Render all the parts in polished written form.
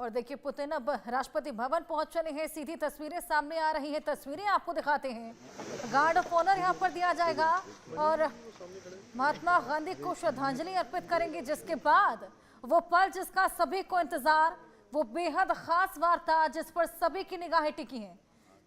और देखिए पुतिन अब राष्ट्रपति भवन पहुंच चले हैं। सीधी तस्वीरें सामने आ रही हैं, तस्वीरें आपको दिखाते हैं। गार्ड ऑफ ऑनर यहां पर दिया जाएगा और महात्मा गांधी को श्रद्धांजलि अर्पित करेंगे, जिसके बाद वो पल जिसका सभी को इंतजार, वो बेहद खास वार्ता जिस पर सभी की निगाहें टिकी हैं।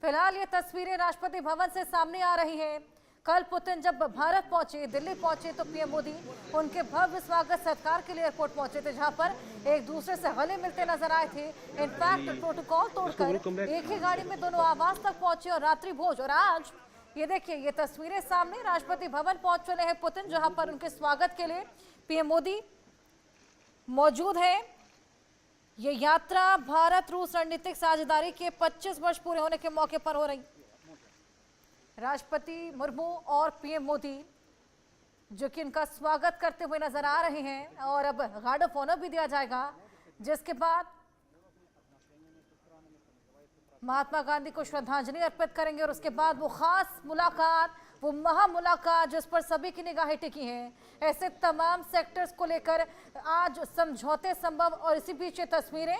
फिलहाल ये तस्वीरें राष्ट्रपति भवन से सामने आ रही हैं। कल पुतिन जब भारत पहुंचे, दिल्ली पहुंचे, तो पीएम मोदी उनके भव्य स्वागत सत्कार के लिए एयरपोर्ट पहुंचे थे, जहां पर एक दूसरे से गले मिलते नजर आए थे। इनफैक्ट प्रोटोकॉल तोड़कर एक ही गाड़ी में दोनों आवास तक पहुंचे और रात्रि भोज। और आज ये देखिए, ये तस्वीरें सामने, राष्ट्रपति भवन पहुंच चले हैं पुतिन, जहां पर उनके स्वागत के लिए पीएम मोदी मौजूद है। ये यात्रा भारत रूस रणनीतिक साझेदारी के 25 वर्ष पूरे होने के मौके पर हो रही। राष्ट्रपति मुर्मू और पीएम मोदी जो कि इनका स्वागत करते हुए नजर आ रहे हैं और अब गार्ड ऑफ ऑनर भी दिया जाएगा, जिसके बाद महात्मा गांधी को श्रद्धांजलि अर्पित करेंगे और उसके बाद वो खास मुलाकात, वो महामुलाकात जिस पर सभी की निगाहें टिकी हैं। ऐसे तमाम सेक्टर्स को लेकर आज समझौते संभव। और इसी बीच ये तस्वीरें,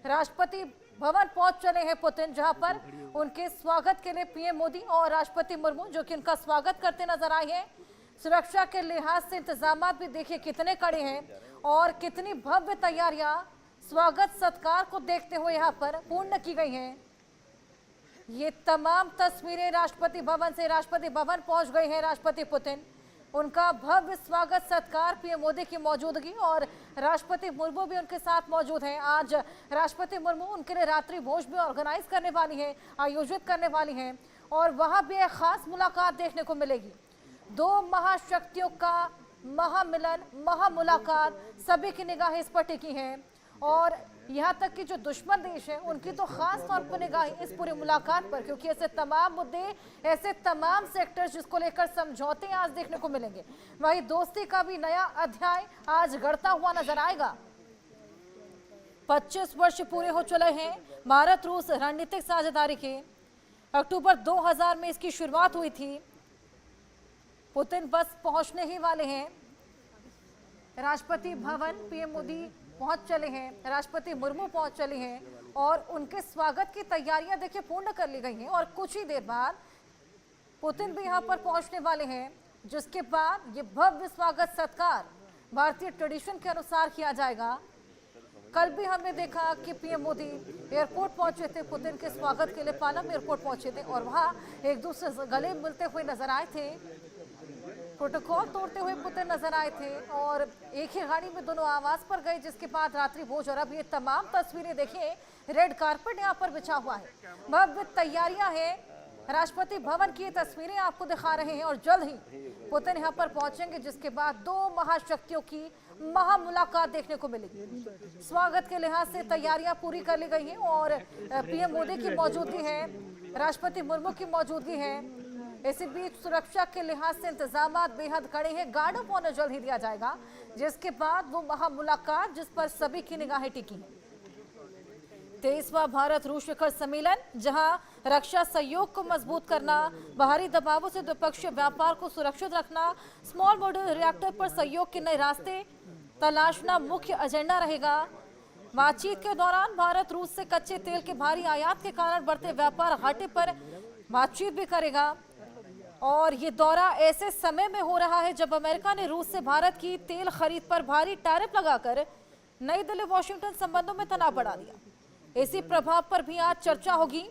राष्ट्रपति भवन पहुंच चले हैं पुतिन, जहां पर उनके स्वागत के लिए पीएम मोदी और राष्ट्रपति मुर्मू जो कि उनका स्वागत करते नजर आए हैं। सुरक्षा के लिहाज से इंतजाम भी देखिए कितने कड़े हैं और कितनी भव्य तैयारियां स्वागत सत्कार को देखते हुए यहाँ पर पूर्ण की गई हैं। ये तमाम तस्वीरें राष्ट्रपति भवन से, राष्ट्रपति भवन पहुंच गए हैं राष्ट्रपति पुतिन, उनका भव्य स्वागत सत्कार, पीएम मोदी की मौजूदगी और राष्ट्रपति मुर्मू भी उनके साथ मौजूद हैं। आज राष्ट्रपति मुर्मू उनके लिए रात्रि भोज भी ऑर्गेनाइज करने वाली है, आयोजित करने वाली हैं और वहां भी एक खास मुलाकात देखने को मिलेगी। दो महाशक्तियों का महामिलन, महामुलाकात, सभी की निगाहें इस पर टिकी हैं और यहाँ तक कि जो दुश्मन देश है उनकी तो खास तौर पर निगाहें इस पूरी मुलाकात पर, क्योंकि ऐसे तमाम मुद्दे, ऐसे तमाम सेक्टर्स जिसको लेकर समझौते आज देखने को मिलेंगे। वही दोस्ती का भी नया अध्याय आज गढ़ता हुआ नजर आएगा। 25 वर्ष पूरे हो चले हैं भारत रूस रणनीतिक साझेदारी के। अक्टूबर 2000 में इसकी शुरुआत हुई थी। पुतिन बस पहुंचने ही वाले हैं। राष्ट्रपति भवन पीएम मोदी पहुंच चले हैं, राष्ट्रपति मुर्मू पहुंच चले हैं और उनके स्वागत की तैयारियां देखिए पूर्ण कर ली गई हैं और कुछ ही देर बाद पुतिन भी यहां पर पहुंचने वाले हैं, जिसके बाद ये भव्य स्वागत सत्कार भारतीय ट्रेडिशन के अनुसार किया जाएगा। कल भी हमने देखा कि पीएम मोदी एयरपोर्ट पहुंचे थे, पुतिन के स्वागत के लिए पालम एयरपोर्ट पहुंचे थे और वहां एक दूसरे से गले मिलते हुए नजर आए थे, प्रोटोकॉल तोड़ते हुए पुतिन नजर आए थे और एक ही गाड़ी में दोनों आवास पर गए, जिसके बाद रात्रि भोज। और अब ये तमाम तस्वीरें देखिए, रेड कारपेट यहाँ पर बिछा हुआ है, भव्य तैयारियां हैं। राष्ट्रपति भवन की ये तस्वीरें आपको दिखा रहे हैं और जल्द ही पुतिन यहाँ पर पहुंचेंगे, जिसके बाद दो महाशक्तियों की महामुलाकात देखने को मिलेगी। स्वागत के लिहाज से तैयारियां पूरी कर ली गई हैं और पीएम मोदी की मौजूदगी है, राष्ट्रपति मुर्मू की मौजूदगी है। इसी बीच सुरक्षा के लिहाज से इंतजाम बेहद कड़े हैं। गार्ड ऑफ ऑनर जल्द ही दिया जाएगा, जिसके बाद वो महामुलाकात जिस पर सभी की निगाहें टिकी हैं। 23वां भारत रूस शिखर सम्मेलन, जहां रक्षा सहयोग को मजबूत करना, बाहरी दबावों से द्विपक्षीय व्यापार को सुरक्षित रखना, स्मॉल मॉड्यूलर रिएक्टर पर सहयोग के नए रास्ते तलाशना मुख्य एजेंडा रहेगा। बातचीत के दौरान भारत रूस से कच्चे तेल के भारी आयात के कारण बढ़ते व्यापार घाटे पर बातचीत भी करेगा और ये दौरा ऐसे समय में हो रहा है जब अमेरिका ने रूस से भारत की तेल खरीद पर भारी टैरिफ लगाकर नई दिल्ली वाशिंगटन संबंधों में तनाव बढ़ा दिया। इसी प्रभाव पर भी आज चर्चा होगी।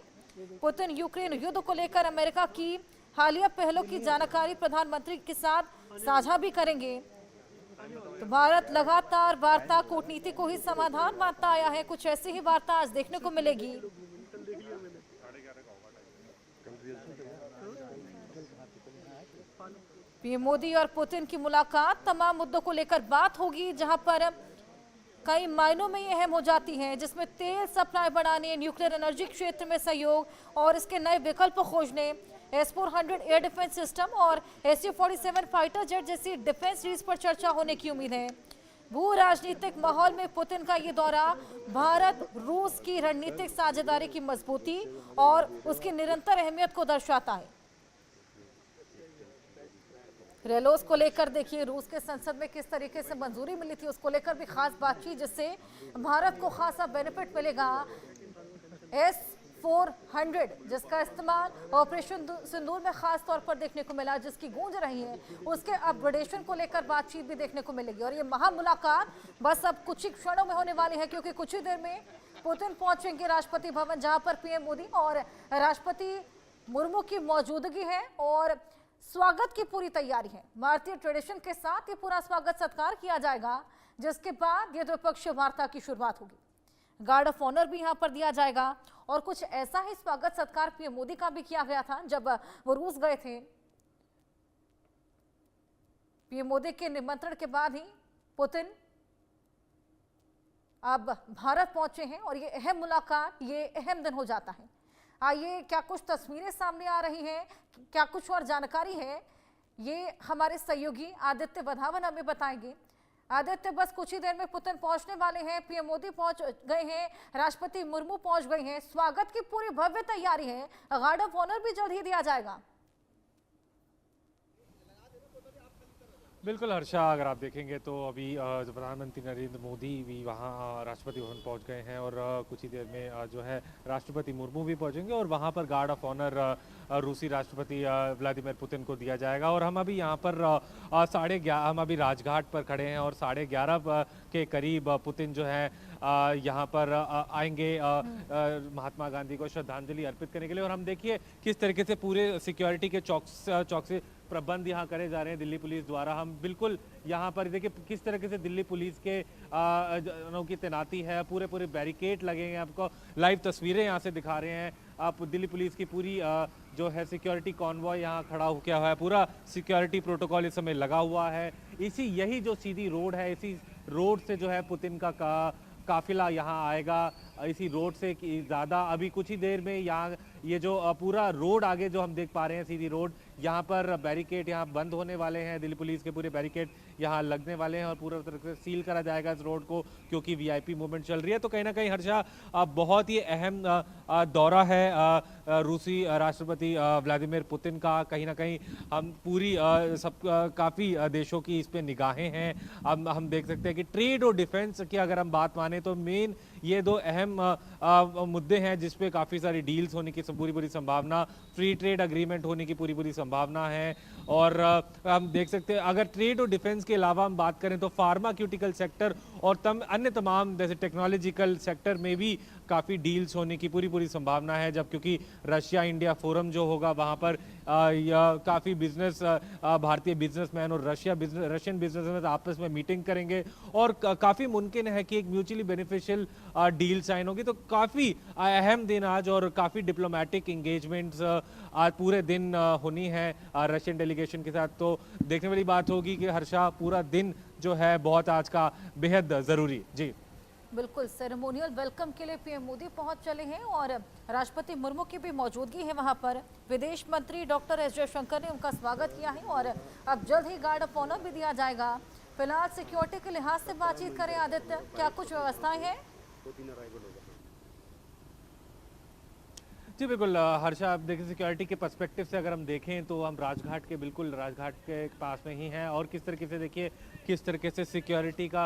पुतिन यूक्रेन युद्ध को लेकर अमेरिका की हालिया पहलों की जानकारी प्रधानमंत्री के साथ साझा भी करेंगे। तो भारत लगातार वार्ता, कूटनीति को ही समाधान मानता आया है। कुछ ऐसी ही वार्ता आज देखने को मिलेगी। पीएम मोदी और पुतिन की मुलाकात तमाम मुद्दों को लेकर बात होगी, जहां पर कई मायनों में ये अहम हो जाती हैं, जिसमें तेल सप्लाई बढ़ाने, न्यूक्लियर एनर्जी क्षेत्र में सहयोग और इसके नए विकल्प खोजने, S-400 एयर डिफेंस सिस्टम और Su-47 फाइटर जेट जैसी डिफेंस रीज पर चर्चा होने की उम्मीद है। भू राजनीतिक माहौल में पुतिन का ये दौरा भारत रूस की रणनीतिक साझेदारी की मजबूती और उसकी निरंतर अहमियत को दर्शाता है। रेलोस को लेकर देखिए रूस के संसद में किस तरीके से मंजूरी मिली थी, उसको लेकर भी खास बातचीत, जिससे भारत को खासा बेनिफिट मिलेगा। S-400 जिसका इस्तेमाल ऑपरेशन सिंदूर में खास तौर पर देखने को मिला, जिसकी गूंज रही है, उसके अपग्रेडेशन को लेकर बातचीत भी देखने को मिलेगी। और ये महामुलाकात बस अब कुछ ही क्षणों में होने वाली है, क्योंकि कुछ ही देर में पुतिन पहुंचेंगे राष्ट्रपति भवन, जहां पर पीएम मोदी और राष्ट्रपति मुर्मू की मौजूदगी है और स्वागत की पूरी तैयारी है। भारतीय ट्रेडिशन के साथ ये पूरा स्वागत सत्कार किया जाएगा, जिसके बाद ये द्विपक्षीय वार्ता की शुरुआत होगी। गार्ड ऑफ ऑनर भी यहां पर दिया जाएगा और कुछ ऐसा ही स्वागत सत्कार पीएम मोदी का भी किया गया था जब वो रूस गए थे। पीएम मोदी के निमंत्रण के बाद ही पुतिन अब भारत पहुंचे हैं और ये अहम मुलाकात, ये अहम दिन हो जाता है। आइए, क्या कुछ तस्वीरें सामने आ रही हैं, क्या कुछ और जानकारी है, ये हमारे सहयोगी आदित्य वधावन हमें बताएंगे। आदित्य, बस कुछ ही देर में पुतिन पहुंचने वाले हैं, पीएम मोदी पहुंच गए हैं, राष्ट्रपति मुर्मू पहुंच गई हैं, स्वागत की पूरी भव्य तैयारी है, गार्ड ऑफ ऑनर भी जल्द ही दिया जाएगा। बिल्कुल हर्षा, अगर आप देखेंगे तो अभी जो प्रधानमंत्री नरेंद्र मोदी भी वहाँ राष्ट्रपति भवन पहुँच गए हैं और कुछ ही देर में जो है राष्ट्रपति मुर्मू भी पहुँचेंगे और वहाँ पर गार्ड ऑफ ऑनर रूसी राष्ट्रपति व्लादिमीर पुतिन को दिया जाएगा। और हम अभी यहाँ पर हम अभी राजघाट पर खड़े हैं और 11:30 के करीब पुतिन जो है यहाँ पर आएंगे महात्मा गांधी को श्रद्धांजलि अर्पित करने के लिए। और हम देखिए किस तरीके से पूरे सिक्योरिटी के चौकसी प्रबंध यहाँ करे जा रहे हैं दिल्ली पुलिस द्वारा। हम बिल्कुल यहाँ पर देखिए किस तरीके से दिल्ली पुलिस के की तैनाती है, पूरे बैरिकेड लगे हैं। आपको लाइव तस्वीरें यहाँ से दिखा रहे हैं। आप दिल्ली पुलिस की पूरी जो है सिक्योरिटी कॉन्वॉय यहाँ खड़ा हो गया है, पूरा सिक्योरिटी प्रोटोकॉल इस समय लगा हुआ है। यही जो सीधी रोड है, इसी रोड से जो है पुतिन का काफिला यहाँ आएगा। इसी रोड से ज़्यादा अभी कुछ ही देर में यहाँ ये जो पूरा रोड आगे जो हम देख पा रहे हैं, सीधी रोड, यहाँ पर बैरिकेड यहाँ बंद होने वाले हैं। दिल्ली पुलिस के पूरे बैरिकेड यहाँ लगने वाले हैं और पूरा तरह से सील करा जाएगा इस रोड को, क्योंकि वीआईपी मूवमेंट चल रही है। तो कहीं ना कहीं हर्षा बहुत ही अहम दौरा है रूसी राष्ट्रपति व्लादिमीर पुतिन का। कहीं ना कहीं हम पूरी काफ़ी देशों की इस पर निगाहें हैं। हम देख सकते हैं कि ट्रेड और डिफेंस की अगर हम बात माने तो मेन ये दो अहम मुद्दे हैं जिस पे काफ़ी सारी डील्स होने की पूरी अन्य फ्री ट्रेड अग्रीमेंट होने की पूरी संभावना है। और हम देख सकते हैं अगर ट्रेड और डिफेंस के अलावा हम बात करें तो फार्मास्यूटिकल सेक्टर और अन्य तमाम जैसे टेक्नोलॉजिकल सेक्टर में भी काफ़ी डील्स होने की पूरी संभावना है। जब क्योंकि रशिया इंडिया फोरम जो होगा वहाँ पर काफ़ी बिजनेस भारतीय बिजनेसमैन और रशियन बिजनेसमैन आपस में मीटिंग करेंगे और काफ़ी मुमकिन है कि एक म्यूचुअली बेनिफिशियल डील साइन होगी। तो काफ़ी अहम दिन आज और काफ़ी डिप्लोमेटिक इंगेजमेंट्स आज पूरे दिन होनी है रशियन डेलीगेशन के साथ। तो देखने वाली बात होगी कि हर्षा पूरा दिन जो है बहुत आज का बेहद ज़रूरी। जी बिल्कुल, सेरेमोनियल वेलकम के लिए पीएम मोदी पहुंच चले हैं और राष्ट्रपति मुर्मू की भी मौजूदगी है वहां पर। विदेश मंत्री डॉक्टर एस जयशंकर ने उनका स्वागत किया है और अब जल्द ही गार्ड ऑफ ऑनर भी दिया जाएगा। फिलहाल सिक्योरिटी के लिहाज से बातचीत करें आदित्य, क्या कुछ व्यवस्थाएं हैं? जी बिल्कुल हर्षा, आप देखिए सिक्योरिटी के पर्सपेक्टिव से अगर हम देखें तो हम राजघाट के पास में ही हैं और किस तरीके से देखिए किस तरीके से सिक्योरिटी का